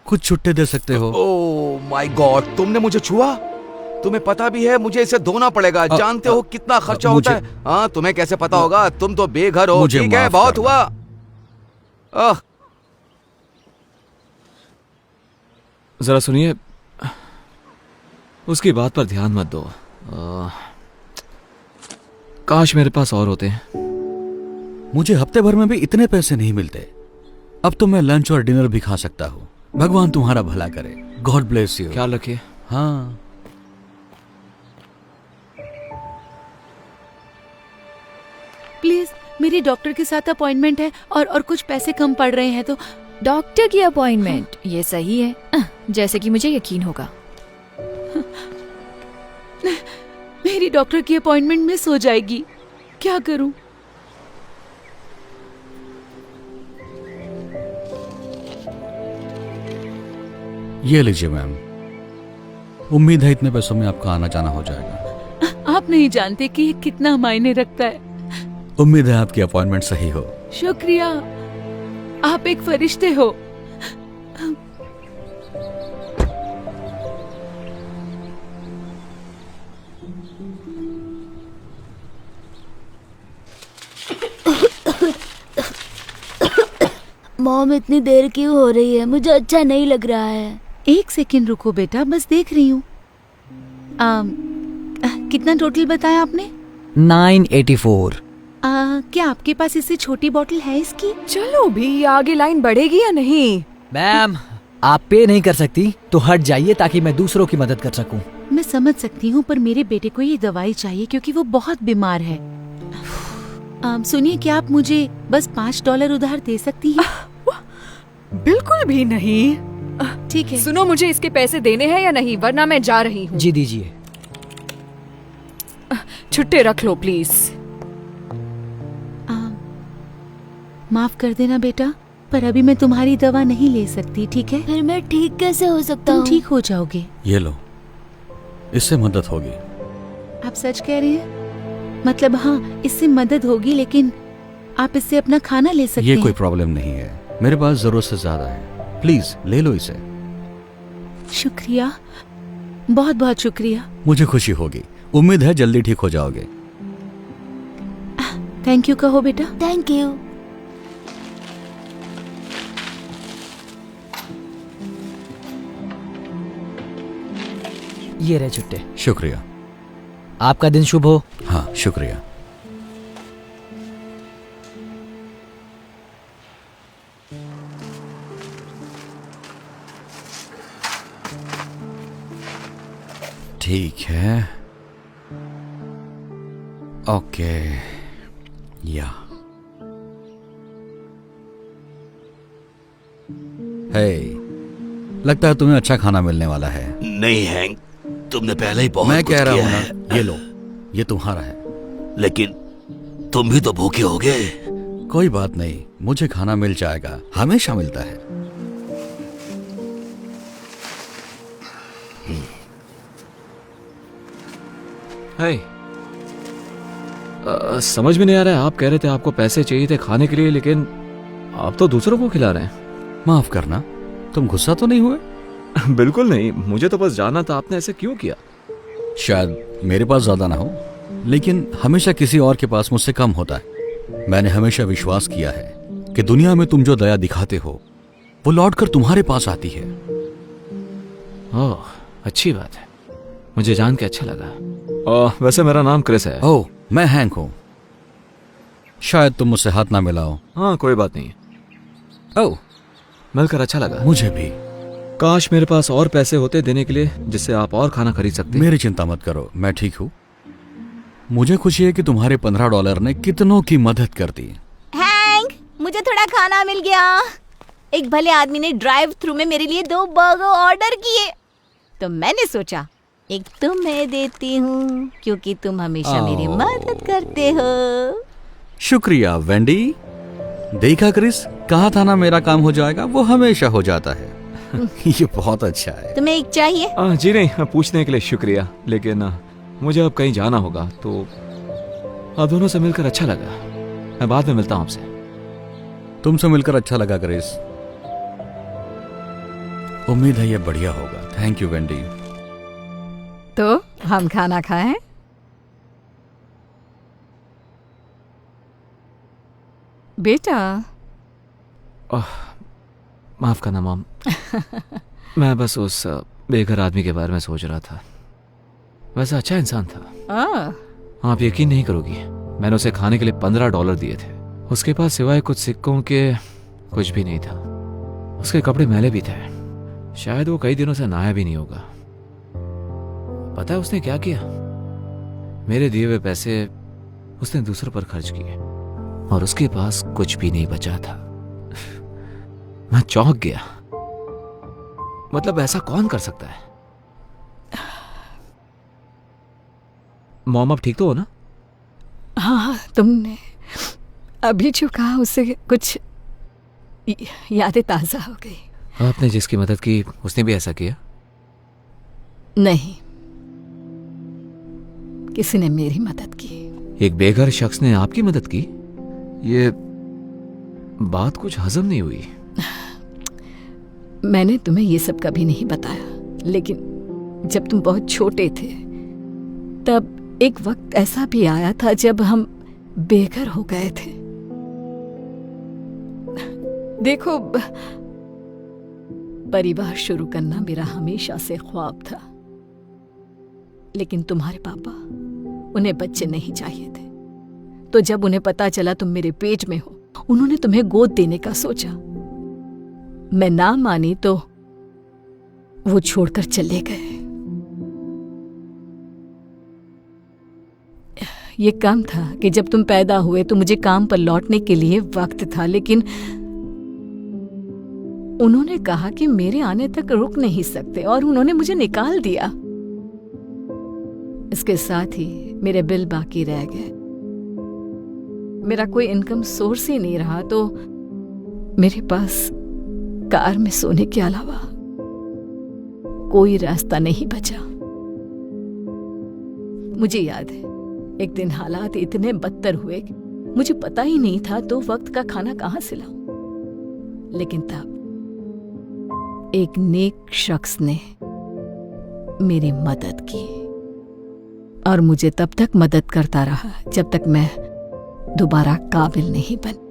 कुछ छुट्टे दे सकते हो। ओह माय गॉड, तुमने मुझे छुआ? तुम्हें पता भी है मुझे इसे धोना पड़ेगा। जानते हो कितना खर्चा होता है? हाँ, तुम्हें कैसे पता होगा? तुम तो बेघर हो। ठीक है, बहुत हुआ। जरा सुनिए, उसकी बात पर ध्यान मत दो। काश मेरे पास और होते हैं। मुझे हफ्ते भर में भी इतने पैसे नहीं मिलते। अब तो मैं लंच और डिनर भी खा सकता हूँ। भगवान तुम्हारा भला करे। God bless you. ख्याल रखिए। हाँ, प्लीज, मेरी डॉक्टर के साथ अपॉइंटमेंट है और कुछ पैसे कम पड़ रहे हैं तो। डॉक्टर की अपॉइंटमेंट? ये सही है, जैसे कि मुझे यकीन होगा। मेरी डॉक्टर की अपॉइंटमेंट मिस हो जाएगी, क्या करूं? ये लीजिए मैम। उम्मीद है इतने पैसों में आपका आना जाना हो जाएगा। आप नहीं जानते कि ये कितना मायने रखता है। उम्मीद है आपकी अपॉइंटमेंट सही हो। शुक्रिया, आप एक फरिश्ते हो। मॉम, इतनी देर क्यों हो रही है? मुझे अच्छा नहीं लग रहा है। एक सेकंड रुको बेटा, बस देख रही हूँ। कितना टोटल बताया आपने? 984। क्या आपके पास इससे छोटी बोतल है इसकी? चलो भी, आगे लाइन बढ़ेगी या नहीं? मैम, आप पे नहीं कर सकती तो हट जाइए ताकि मैं दूसरों की मदद कर सकूं। मैं समझ सकती हूँ, पर मेरे बेटे को ये दवाई चाहिए क्योंकि वो बहुत बीमार है। सुनिए, क्या आप मुझे बस $5 उधार दे सकती हैं? बिल्कुल भी नहीं। ठीक है। सुनो, मुझे इसके पैसे देने हैं या नहीं, वरना मैं जा रही हूँ। जी दीजिए। छुट्टे रख लो प्लीज। माफ कर देना बेटा, पर अभी मैं तुम्हारी दवा नहीं ले सकती, ठीक है? फिर मैं ठीक कैसे हो सकता हूँ? तुम ठीक हो जाओगे। ये लो, इससे मदद होगी। आप सच कह रहे हैं? मतलब हाँ, इससे मदद होगी, लेकिन आप इससे अपना खाना ले सकते हैं। ये कोई प्रॉब्लम नहीं है, मेरे पास जरूरत से ज्यादा है। प्लीज ले लो इसे। शुक्रिया, बहुत बहुत शुक्रिया। मुझे खुशी होगी। उम्मीद है जल्दी ठीक हो जाओगे। थैंक यू कहो बेटा। Thank you. ये रहे छुट्टे। शुक्रिया। आपका दिन शुभ हो। हाँ, शुक्रिया। ठीक है, ओके। या लगता है तुम्हें अच्छा खाना मिलने वाला है। नहीं हैंक, तुमने पहले ही बहुत मैं कुछ कह रहा किया हूं है। ना, ये लो, ये तुम्हारा है। लेकिन तुम भी तो भूखे होगे। कोई बात नहीं, मुझे खाना मिल जाएगा, हमेशा मिलता है। समझ में नहीं आ रहा है, आप कह रहे थे आपको पैसे चाहिए थे खाने के लिए, लेकिन आप तो दूसरों को खिला रहे हैं। माफ करना, तुम गुस्सा तो नहीं हुए? बिल्कुल नहीं, मुझे तो बस जानना था आपने ऐसे क्यों किया। शायद मेरे पास ज्यादा ना हो, लेकिन हमेशा किसी और के पास मुझसे कम होता है। मैंने हमेशा विश्वास किया है कि दुनिया में तुम जो दया दिखाते हो वो लौटकर तुम्हारे पास आती है। ओह, अच्छी बात है, मुझे जान के अच्छा लगा। वैसे मेरा नाम क्रिस है। ओह, मैं हैंक हूं। शायद तुम मुझसे हाथ ना मिलाओ। हाँ, कोई बात नहीं। ओह, मिलकर अच्छा लगा। मुझे भी। काश मेरे पास और पैसे होते देने के लिए, जिससे आप और खाना खरीद सकते। मेरी चिंता मत करो, मैं ठीक हूँ। मुझे खुशी है कि तुम्हारे $15 ने कितनों की मदद कर दी। हैंक, मुझे थोड़ा खाना मिल गया। एक भले आदमी ने ड्राइव थ्रू में मेरे लिए 2 बर्गर ऑर्डर किए, तो मैंने सोचा एक तुम्हें देती हूँ क्योंकि तुम हमेशा मेरी मदद करते हो। शुक्रिया वेंडी। देखा क्रिस, कहा था ना मेरा काम हो जाएगा, वो हमेशा हो जाता है। ये बहुत अच्छा है। तुम्हें एक चाहिए? जी नहीं, पूछने के लिए शुक्रिया, लेकिन मुझे अब कहीं जाना होगा, तो आप दोनों से मिलकर अच्छा लगा। मैं बाद में मिलता हूँ आपसे। तुमसे मिलकर अच्छा लगा क्रिस। उम्मीद है ये बढ़िया होगा। Thank you Wendy. तो हम खाना खाएं? बेटा। माफ करना मॉम। मैं बस उस बेघर आदमी के बारे में सोच रहा था। वैसा अच्छा इंसान था। आप यकीन नहीं करोगी, मैंने उसे खाने के लिए $15 दिए थे। उसके पास सिवाय कुछ सिक्कों के कुछ भी नहीं था। उसके कपड़े मैले भी थे। शायद वो कई दिनों से नहाया भी नहीं होगा। पता है उसने क्या किया? मेरे दिए हुए पैसे उसने दूसरों पर खर्च किए और उसके पास कुछ भी नहीं बचा था। मैं चौंक गया। मतलब ऐसा कौन कर सकता है? मॉम आप ठीक तो हो ना? हाँ, तुमने अभी जो कहा उससे कुछ यादें ताजा हो गई। आपने जिसकी मदद की उसने भी ऐसा किया? नहीं, किसी ने मेरी मदद की। एक बेघर शख्स ने आपकी मदद की? ये बात कुछ हजम नहीं हुई। मैंने तुम्हें ये सब कभी नहीं बताया, लेकिन जब तुम बहुत छोटे थे तब एक वक्त ऐसा भी आया था जब हम बेघर हो गए थे। देखो, परिवार शुरू करना मेरा हमेशा से ख्वाब था, लेकिन तुम्हारे पापा, उन्हें बच्चे नहीं चाहिए थे। तो जब उन्हें पता चला तुम मेरे पेट में हो, उन्होंने तुम्हें गोद देने का सोचा। मैं ना मानी तो वो छोड़कर चले गए। ये कम था कि जब तुम पैदा हुए तो मुझे काम पर लौटने के लिए वक्त था, लेकिन उन्होंने कहा कि मेरे आने तक रुक नहीं सकते और उन्होंने मुझे निकाल दिया। इसके साथ ही मेरे बिल बाकी रह गए। मेरा कोई इनकम सोर्स ही नहीं रहा, तो मेरे पास कार में सोने के अलावा कोई रास्ता नहीं बचा। मुझे याद है, एक दिन हालात इतने बदतर हुए कि मुझे पता ही नहीं था तो वक्त का खाना कहां से लाऊं। लेकिन तब एक नेक शख्स ने मेरी मदद की और मुझे तब तक मदद करता रहा जब तक मैं दोबारा काबिल नहीं बन।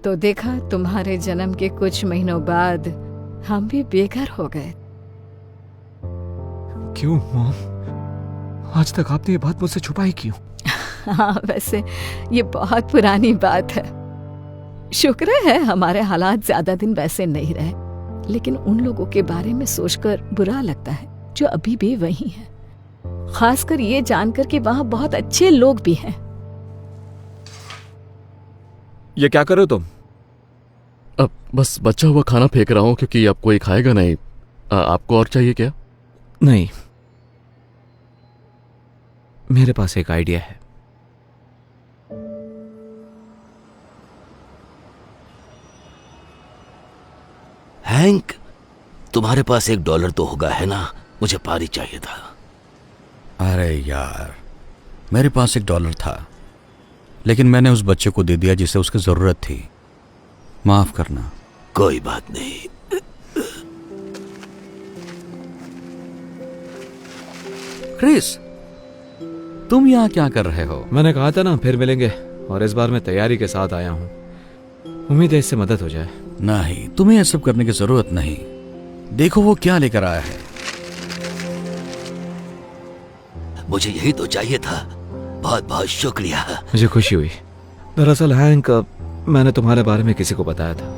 तो देखा, तुम्हारे जन्म के कुछ महीनों बाद हम भी बेघर हो गए। क्यों मॉम? आज तक आपने ये बात मुझसे छुपाई क्यों? हाँ, वैसे ये बहुत पुरानी बात है। शुक्र है हमारे हालात ज्यादा दिन वैसे नहीं रहे, लेकिन उन लोगों के बारे में सोचकर बुरा लगता है जो अभी भी वही हैं। खासकर ये जानकर कि वहां बहुत अच्छे लोग भी हैं। ये क्या कर रहे हो तुम? अब बस बचा हुआ खाना फेंक रहा हूं क्योंकि अब कोई खाएगा नहीं। आपको और चाहिए क्या? नहीं, मेरे पास एक आइडिया है। हैंक, तुम्हारे पास $1 तो होगा, है ना? मुझे पारी चाहिए था। अरे यार, मेरे पास $1 था, लेकिन मैंने उस बच्चे को दे दिया जिसे उसकी जरूरत थी। माफ करना। कोई बात नहीं। क्रिस, तुम यहाँ क्या कर रहे हो? मैंने कहा था ना फिर मिलेंगे, और इस बार मैं तैयारी के साथ आया हूं। उम्मीद है इससे मदद हो जाए। नहीं, तुम्हें यह सब करने की जरूरत नहीं। देखो वो क्या लेकर आया है। मुझे यही तो चाहिए था। बहुत बहुत शुक्रिया। मुझे खुशी हुई। दरअसल हैंक, मैंने तुम्हारे बारे में किसी को बताया था,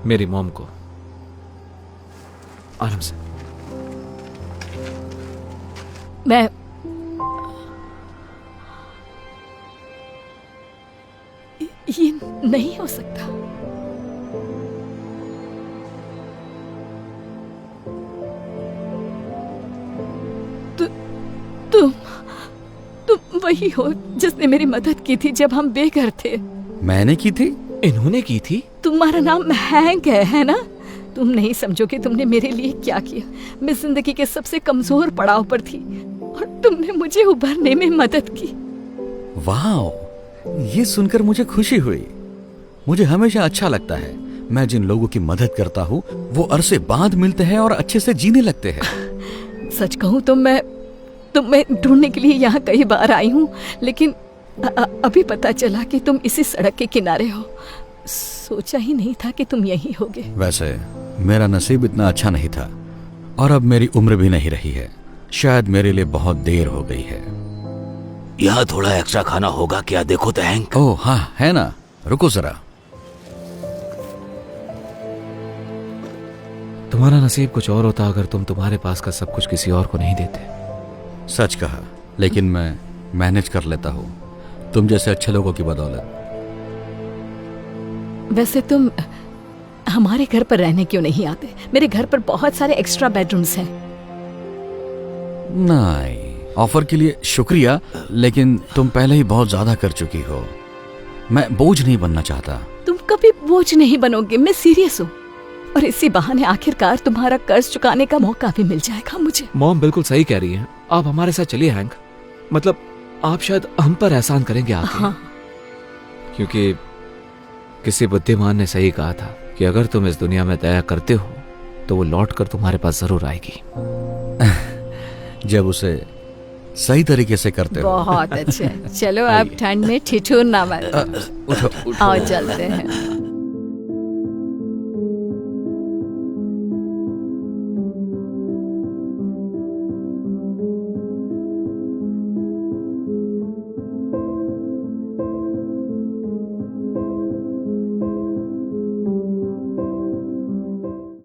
मेरी मॉम को। आराम से। मैं ये नहीं हो सकता। तुम वही हो जिसने मेरी मदद की थी जब हम बेघर थे। मैंने की थी? इन्होंने की थी? तुम्हारा नाम हैंक है ना? तुम नहीं समझोगे तुमने मेरे लिए क्या किया। मैं जिंदगी के सबसे कमजोर पड़ाव पर थी और तुमने मुझे उभरने में मदद की। वाह, ये सुनकर मुझे खुशी हुई। मुझे हमेशा अच्छा लगता है मैं जिन लोगों की मदद करता हूँ वो अरसे बाद मिलते हैं और अच्छे से जीने लगते हैं। सच कहूँ तो मैं ढूंढने के लिए यहाँ कई बार आई हूँ, लेकिन अभी पता चला कि तुम इसी सड़क के किनारे हो। सोचा ही नहीं था कि तुम यहीं होगे। वैसे मेरा नसीब इतना अच्छा नहीं था और अब मेरी उम्र भी नहीं रही है। शायद मेरे लिए बहुत देर हो गई है। यहाँ थोड़ा एक्स्ट्रा खाना होगा क्या? देखो तो हैंक। ओह हाँ, है ना, रुको जरा। तुम्हारा नसीब कुछ और होता अगर तुम तुम्हारे पास का सब कुछ किसी और को नहीं देते। सच कहा, लेकिन मैं मैनेज कर लेता हूँ तुम जैसे अच्छे लोगों की बदौलत। वैसे तुम हमारे घर पर रहने क्यों नहीं आते? मेरे घर पर बहुत सारे एक्स्ट्रा बेडरूम्स हैं। नहीं, ऑफर के लिए शुक्रिया, लेकिन तुम पहले ही बहुत ज्यादा कर चुकी हो। मैं बोझ नहीं बनना चाहता। तुम कभी बोझ नहीं बनोगे, मैं सीरियस हूँ। और इसी बहाने आखिरकार तुम्हारा कर्ज चुकाने का मौका भी मिल जाएगा मुझे। मॉम बिल्कुल सही कह रही है। आप हमारे साथ चलिए हैंक। मतलब आप शायद हम पर एहसान करेंगे आके। हाँ। क्योंकि किसी बुद्धिमान ने सही कहा था कि अगर तुम इस दुनिया में दया करते हो तो वो लौट कर तुम्हारे पास जरूर आएगी। जब उसे सही तरीके से करते हो। बहुत अच्छे। चलो अब ठंड में ठिठुरना मत। उठो, आओ चलते हैं।